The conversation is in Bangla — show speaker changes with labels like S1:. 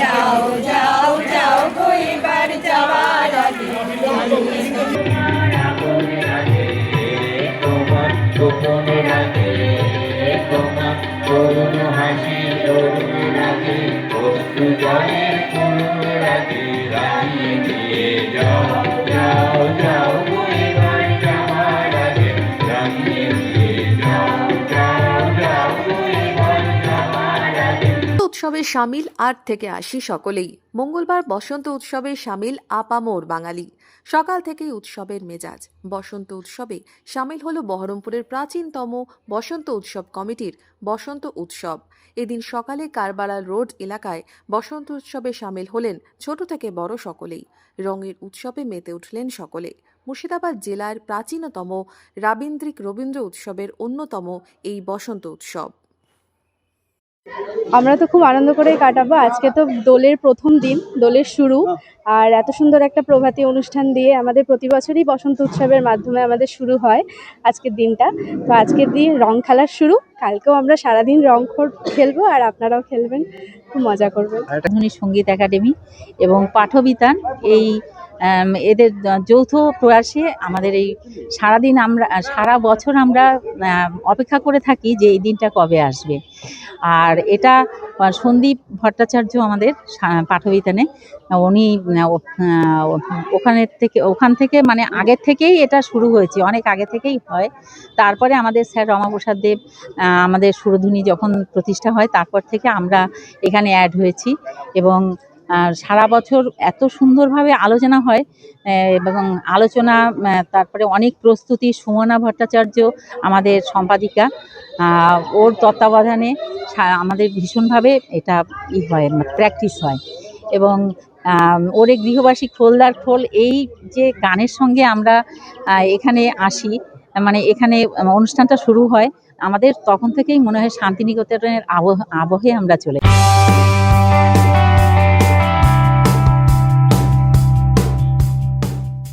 S1: যাও যাও যাও কইবার যাওয়ার আগে তোমার গোপন রাগে তোমার করুণ হাসি করুণ রাগে অশ্রু জলের করুণ রাগে রাগিয়ে দিয়ে যাও যাও যাও কইবার যাওয়ার আগে রাগিয়ে দিয়ে যাও যাও যাও কইবার যাওয়ার আগে।
S2: উৎসবে সামিল ৮ থেকে ৮০ সকলেই। মঙ্গলবার বসন্ত উৎসবে সামিল আপামোর বাঙালি। সকাল থেকেই উৎসবের মেজাজ। বসন্ত উৎসবে সামিল হল বহরমপুরের প্রাচীনতম বসন্ত উৎসব কমিটির বসন্ত উৎসব। এদিন সকালে কারবালাল রোড এলাকায় বসন্ত উৎসবে সামিল হলেন ছোট থেকে বড় সকলেই। রঙের উৎসবে মেতে উঠলেন সকলে। মুর্শিদাবাদ জেলার প্রাচীনতম রবীন্দ্র উৎসবের অন্যতম এই বসন্ত উৎসব।
S3: আমরা তো খুব আনন্দ করেই কাটাবো। আজকে তো দোলের প্রথম দিন, দোলের শুরু। আর এত সুন্দর একটা প্রভাতী অনুষ্ঠান দিয়ে আমাদের প্রতি বছরই বসন্ত উৎসবের মাধ্যমে আমাদের শুরু হয় আজকের দিনটা। তো আজকের দিন রং খেলার শুরু। কালকেও আমরা সারাদিন রং খেলবো আর আপনারাও খেলবেন, খুব মজা করবেন।
S4: আধুনিক সঙ্গীত একাডেমি এবং পাঠবিতান এই এদের যৌথ প্রয়াসে আমাদের এই সারাদিন সারা বছর আমরা অপেক্ষা করে থাকি যে এই দিনটা কবে আসবে। আর এটা সন্দীপ ভট্টাচার্য আমাদের পাঠবিতানে, উনি ওখান থেকে মানে আগের থেকেই এটা শুরু হয়েছে, অনেক আগে থেকেই হয়। তারপরে আমাদের স্যার রমাপ্রসাদ দেব আমাদের সুরধুনী যখন প্রতিষ্ঠা হয় তারপর থেকে আমরা এখানে অ্যাড হয়েছি। এবং সারা বছর এত সুন্দরভাবে আলোচনা হয় এবং আলোচনা তারপরে অনেক প্রস্তুতি। সুমনা ভট্টাচার্য আমাদের সম্পাদিকা, ওর তত্ত্বাবধানে আমাদের ভীষণভাবে এটা হয়, প্র্যাকটিস হয়। এবং ওরে গৃহবাসী খোলদার খোল এই যে গানের সঙ্গে আমরা এখানে আসি, মানে এখানে অনুষ্ঠানটা শুরু হয়, আমাদের তখন থেকেই মনে হয় শান্তিনিকেতনের আবহে আমরা চলে